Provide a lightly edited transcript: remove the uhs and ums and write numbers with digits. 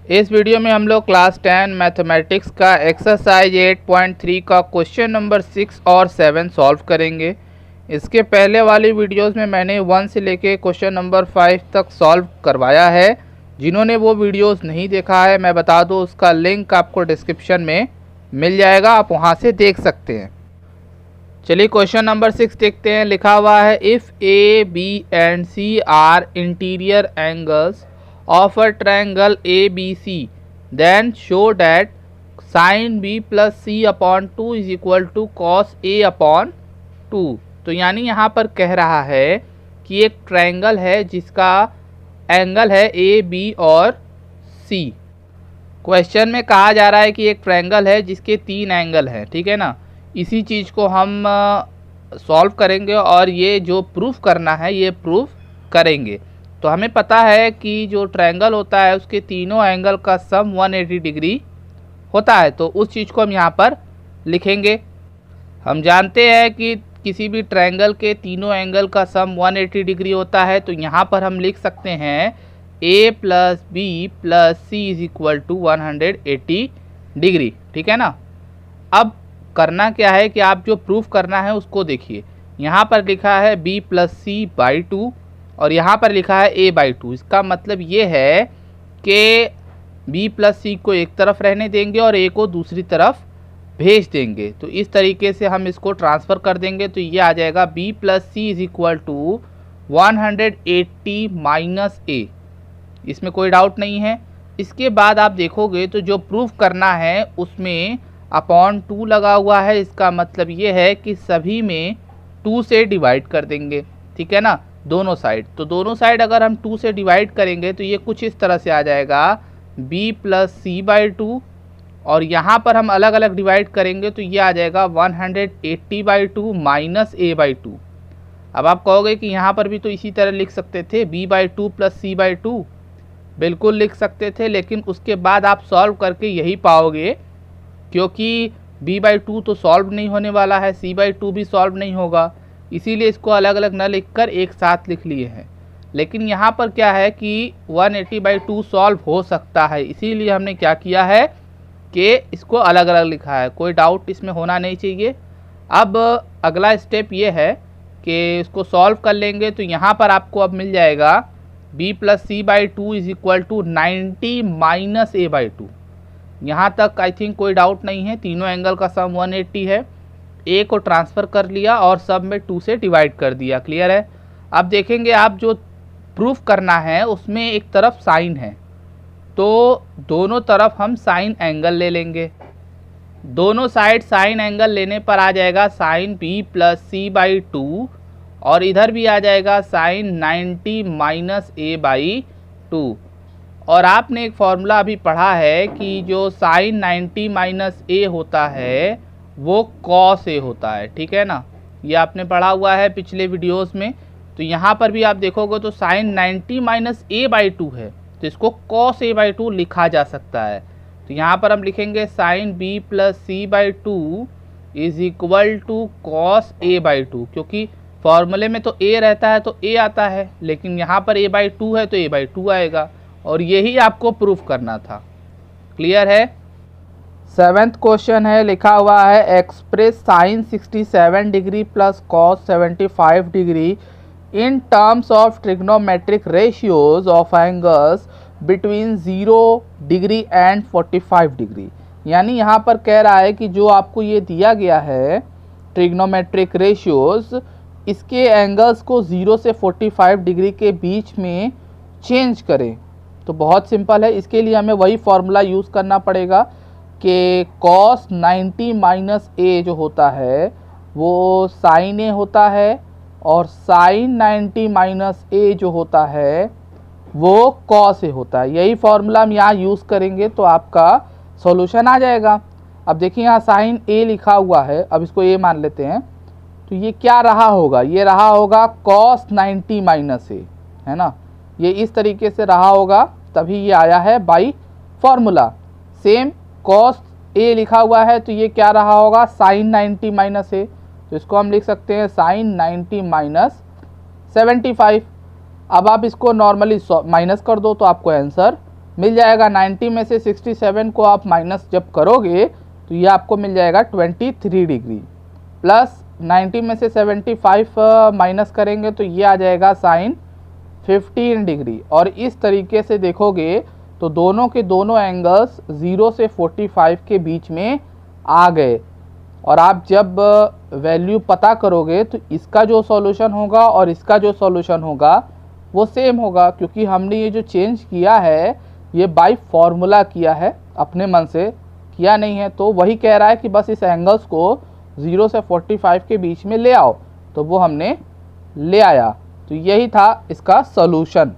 इस वीडियो में हम लोग क्लास 10 मैथमेटिक्स का एक्सरसाइज 8.3 का क्वेश्चन नंबर 6 और 7 सॉल्व करेंगे। इसके पहले वाली वीडियोस में मैंने 1 से लेके क्वेश्चन नंबर 5 तक सॉल्व करवाया है। जिन्होंने वो वीडियोस नहीं देखा है, मैं बता दूं, उसका लिंक आपको डिस्क्रिप्शन में मिल जाएगा, आप वहाँ से देख सकते हैं। चलिए क्वेश्चन नंबर 6 देखते हैं। लिखा हुआ है if A B and C are interior angles of a triangle ABC, then show that sin B plus C upon 2 is equal to cos A upon 2। तो यानी यहाँ पर कह रहा है कि एक ट्रायंगल है जिसका एंगल है ए बी और सी। क्वेश्चन में कहा जा रहा है कि एक ट्रायंगल है जिसके 3 एंगल हैं, ठीक है ना। इसी चीज़ को हम सॉल्व करेंगे और ये जो प्रूफ करना है ये प्रूफ करेंगे। तो हमें पता है कि जो ट्रायंगल होता है उसके तीनों एंगल का सम 180 डिग्री होता है, तो उस चीज़ को हम यहाँ पर लिखेंगे। हम जानते हैं कि किसी भी ट्रायंगल के तीनों एंगल का सम 180 डिग्री होता है, तो यहाँ पर हम लिख सकते हैं a plus B plus C is equal to 180 degree, ठीक है ना। अब करना क्या है कि आप जो प्रूफ करना है उसको देखिए। यहाँ पर लिखा है b प्लस सी बाई 2 और यहाँ पर लिखा है a बाई 2। इसका मतलब ये है कि b प्लस सी को एक तरफ रहने देंगे और a को दूसरी तरफ भेज देंगे। तो इस तरीके से हम इसको ट्रांसफ़र कर देंगे, तो ये आ जाएगा b plus C is equal to 180 minus a। इसमें कोई डाउट नहीं है। इसके बाद आप देखोगे तो जो प्रूफ करना है उसमें अपॉन 2 लगा हुआ है। इसका मतलब ये है कि सभी में 2 से डिवाइड कर देंगे, ठीक है ना, दोनों साइड। तो दोनों साइड अगर हम 2 से डिवाइड करेंगे तो ये कुछ इस तरह से आ जाएगा b प्लस सी बाई 2 और यहाँ पर हम अलग अलग डिवाइड करेंगे तो ये आ जाएगा 180 बाई 2 माइनस a बाई 2। अब आप कहोगे कि यहाँ पर भी तो इसी तरह लिख सकते थे, b by 2 plus C by 2। बिल्कुल लिख सकते थे, लेकिन उसके बाद आप सॉल्व करके यही पाओगे, क्योंकि b बाई 2 तो सॉल्व नहीं होने वाला है, c बाई 2 भी सॉल्व नहीं होगा, इसीलिए इसको अलग अलग न लिखकर एक साथ लिख लिए हैं। लेकिन यहाँ पर क्या है कि 180 बाई 2 सॉल्व हो सकता है, इसीलिए हमने क्या किया है कि इसको अलग अलग लिखा है। कोई डाउट इसमें होना नहीं चाहिए। अब अगला स्टेप ये है कि इसको सॉल्व कर लेंगे तो यहाँ पर आपको अब मिल जाएगा b plus C by 2 is equal to 90 minus a by 2। यहाँ तक आई थिंक कोई डाउट नहीं है। तीनों एंगल का सम 180 है, a को ट्रांसफ़र कर लिया और सब में 2 से डिवाइड कर दिया। क्लियर है। अब देखेंगे आप जो प्रूफ करना है उसमें एक तरफ साइन है, तो दोनों तरफ हम साइन एंगल ले लेंगे। दोनों साइड साइन एंगल लेने पर आ जाएगा sine b plus C by 2 और इधर भी आ जाएगा साइन 90 माइनस a बाई 2। और आपने एक फॉर्मूला अभी पढ़ा है कि जो साइन 90 माइनस a होता है वो कॉस ए होता है, ठीक है ना। ये आपने पढ़ा हुआ है पिछले वीडियोस में। तो यहाँ पर भी आप देखोगे तो साइन 90 माइनस a बाई 2 है, तो इसको कॉस a बाई 2 लिखा जा सकता है। तो यहाँ पर हम लिखेंगे sine b plus C by 2 is equal to cos a by 2, क्योंकि फॉर्मूले में तो a रहता है तो a आता है, लेकिन यहाँ पर a बाई 2 है तो a बाई 2 आएगा, और यही आपको प्रूफ करना था। क्लियर है। 7th क्वेश्चन है, लिखा हुआ है express sine 67 degree plus cos 75 degree in terms of trigonometric ratios of angles between 0 degree and 45 degree. यानी यहाँ पर कह रहा है कि जो आपको ये दिया गया है ट्रिग्नोमेट्रिक रेशियोज, इसके एंगल्स को 0 से 45 डिग्री के बीच में चेंज करें। तो बहुत सिंपल है, इसके लिए हमें वही फॉर्मूला यूज़ करना पड़ेगा कि cos 90 माइनस a जो होता है वो sin a होता है और sin 90 माइनस a जो होता है वो cos a होता है। यही फॉर्मूला हम यहाँ यूज़ करेंगे तो आपका सॉल्यूशन आ जाएगा। अब देखिए यहाँ sin a लिखा हुआ है, अब इसको a मान लेते हैं, तो ये क्या रहा होगा, ये रहा होगा cos 90 माइनस a, है ना। ये इस तरीके से रहा होगा, तभी ये आया है by formula. Same cos a लिखा हुआ है तो ये क्या रहा होगा sin 90 माइनस a, तो इसको हम लिख सकते हैं sin 90 माइनस 75। अब आप इसको नॉर्मली माइनस कर दो तो आपको आंसर मिल जाएगा 90 में से 67 को आप माइनस जब करोगे तो ये आपको मिल जाएगा 23 डिग्री, प्लस 90 में से 75 माइनस करेंगे तो ये आ जाएगा साइन 15 डिग्री। और इस तरीके से देखोगे तो दोनों के दोनों एंगल्स 0 से 45 के बीच में आ गए। और आप जब वैल्यू पता करोगे तो इसका जो सॉल्यूशन होगा और इसका जो सॉल्यूशन होगा वो सेम होगा, क्योंकि हमने ये जो चेंज किया है ये बाय फॉर्मूला किया है, अपने मन से किया नहीं है। तो वही कह रहा है कि बस इस एंगल्स को 0 से 45 के बीच में ले आओ, तो वो हमने ले आया। तो यही था इसका सॉल्यूशन।